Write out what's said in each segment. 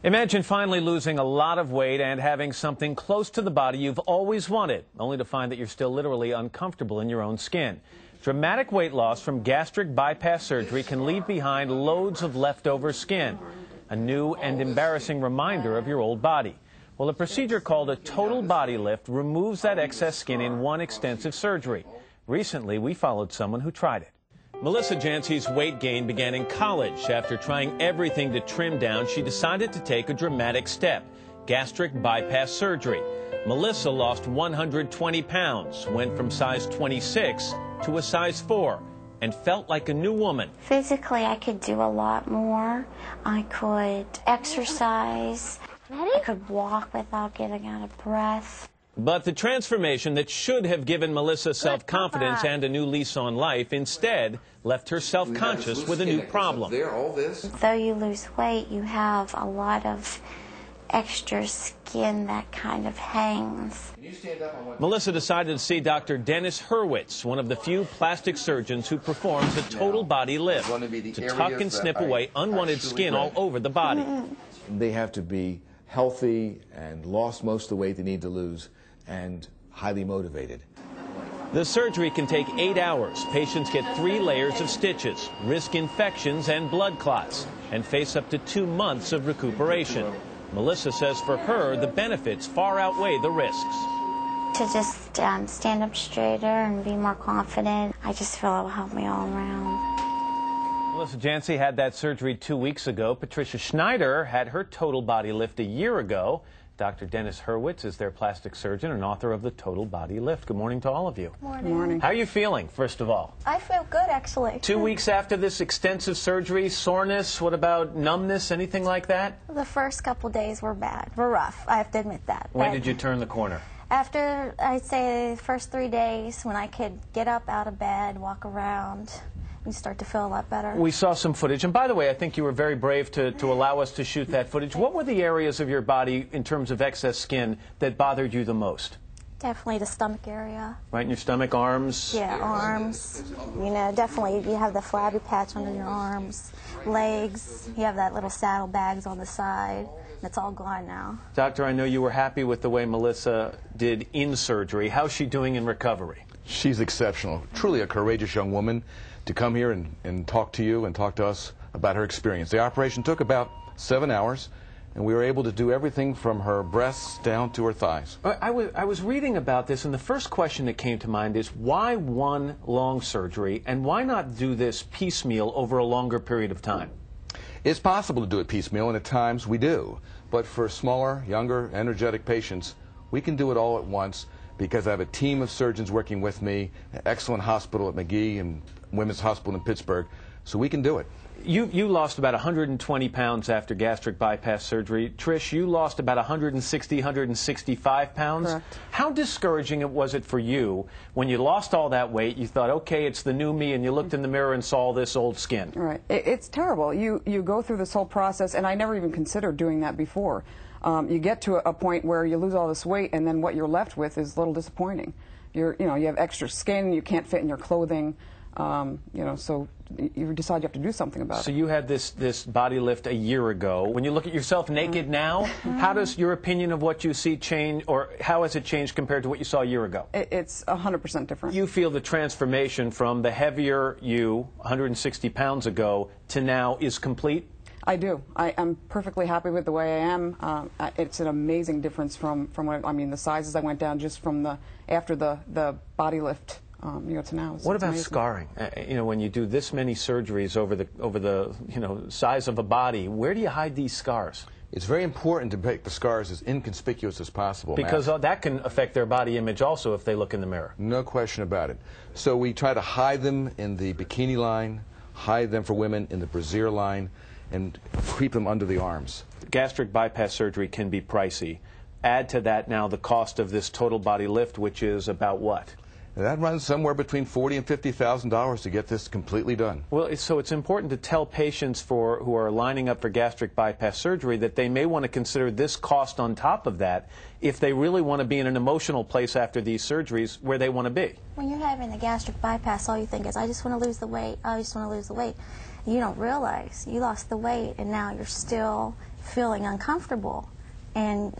Imagine finally losing a lot of weight and having something close to the body you've always wanted, only to find that you're still literally uncomfortable in your own skin. Dramatic weight loss from gastric bypass surgery can leave behind loads of leftover skin, a new and embarrassing reminder of your old body. Well, a procedure called a total body lift removes that excess skin in one extensive surgery. Recently, we followed someone who tried it. Melissa Jancy's weight gain began in college. After trying everything to trim down, she decided to take a dramatic step, gastric bypass surgery. Melissa lost 120 pounds, went from size 26 to a size 4, and felt like a new woman. Physically, I could do a lot more. I could exercise. I could walk without getting out of breath. But the transformation that should have given Melissa self-confidence and a new lease on life instead left her self-conscious with a new problem. Though you lose weight, you have a lot of extra skin that kind of hangs. Melissa decided to see Dr. Dennis Hurwitz, one of the few plastic surgeons who performs a total body lift to tuck and snip away unwanted skin all over the body. They have to be healthy and lost most of the weight they need to lose and highly motivated. The surgery can take 8 hours. Patients get 3 layers of stitches, risk infections and blood clots, and face up to 2 months of recuperation. Melissa says for her, the benefits far outweigh the risks. To just stand up straighter and be more confident, I just feel it will help me all around. Melissa Jancy had that surgery 2 weeks ago. Patricia Schneider had her total body lift a year ago. Dr. Dennis Hurwitz is their plastic surgeon and author of the Total Body Lift. Good morning to all of you. Morning. Good morning. How are you feeling, first of all? I feel good, actually. 2 weeks after this extensive surgery, soreness, what about numbness, anything like that? The first couple days were bad, were rough, I have to admit that. When did you turn the corner? After, I'd say, the first 3 days, when I could get up out of bed, walk around, and start to feel a lot better. We saw some footage, and by the way, I think you were very brave to allow us to shoot that footage. What were the areas of your body, in terms of excess skin, that bothered you the most? Definitely the stomach area. Right in your stomach, arms? Yeah, arms. You know, definitely you have the flabby patch under your arms. Legs, you have that little saddle bags on the side. That's all gone now. Doctor, I know you were happy with the way Melissa did in surgery. How's she doing in recovery? She's exceptional. Truly a courageous young woman to come here and talk to you and talk to us about her experience. The operation took about 7 hours, and we were able to do everything from her breasts down to her thighs. I was reading about this, and the first question that came to mind is, why one long surgery, and why not do this piecemeal over a longer period of time? It's possible to do it piecemeal, and at times we do. But for smaller, younger, energetic patients, we can do it all at once because I have a team of surgeons working with me, an excellent hospital at McGee and Women's Hospital in Pittsburgh, so we can do it. You lost about 120 pounds after gastric bypass surgery. Trish, you lost about 160, 165 pounds. Correct. How discouraging was it for you when you lost all that weight, you thought, okay, it's the new me, and you looked in the mirror and saw this old skin? Right. It's terrible. You go through this whole process, and I never even considered doing that before. You get to a point where you lose all this weight, and then what you're left with is a little disappointing. You have extra skin, you can't fit in your clothing. So you decide you have to do something about it. So you had this body lift a year ago. When you look at yourself naked now, how does your opinion of what you see change, or how has it changed compared to what you saw a year ago? It's 100% different. You feel the transformation from the heavier you, 160 pounds ago, to now is complete? I do. I'm perfectly happy with the way I am. It's an amazing difference from what, the sizes I went down just from after the body lift. To now. What about scarring? When you do this many surgeries over the size of a body, where do you hide these scars? It's very important to make the scars as inconspicuous as possible. Because that can affect their body image also if they look in the mirror. No question about it. So we try to hide them in the bikini line, hide them for women in the brassiere line, and creep them under the arms. Gastric bypass surgery can be pricey. Add to that now the cost of this total body lift, which is about what? That runs somewhere between $40,000 and $50,000 to get this completely done. Well, so it's important to tell patients who are lining up for gastric bypass surgery that they may want to consider this cost on top of that if they really want to be in an emotional place after these surgeries where they want to be. When you're having the gastric bypass, all you think is, I just want to lose the weight, I just want to lose the weight. You don't realize you lost the weight and now you're still feeling uncomfortable, and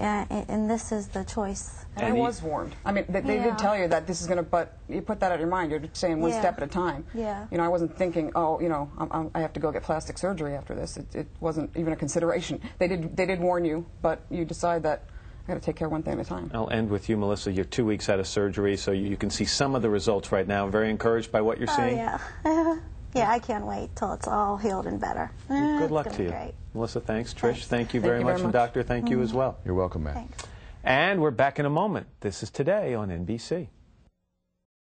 this is the choice. And I was warned. I mean, they did tell you that this is going to, but you put that out of your mind. You're saying one step at a time. Yeah. You know, I wasn't thinking, oh, you know, I have to go get plastic surgery after this. It wasn't even a consideration. They did warn you, but you decide that I got to take care of one thing at a time. I'll end with you, Melissa. You're 2 weeks out of surgery, so you can see some of the results right now. I'm very encouraged by what you're seeing. Yeah. Yeah, I can't wait till it's all healed and better. Good luck It's to you. gonna be great. Melissa, thanks. Trish, Thanks. thank you very much. And Doctor, thank you as well. You're welcome, man. Thanks. And we're back in a moment. This is Today on NBC.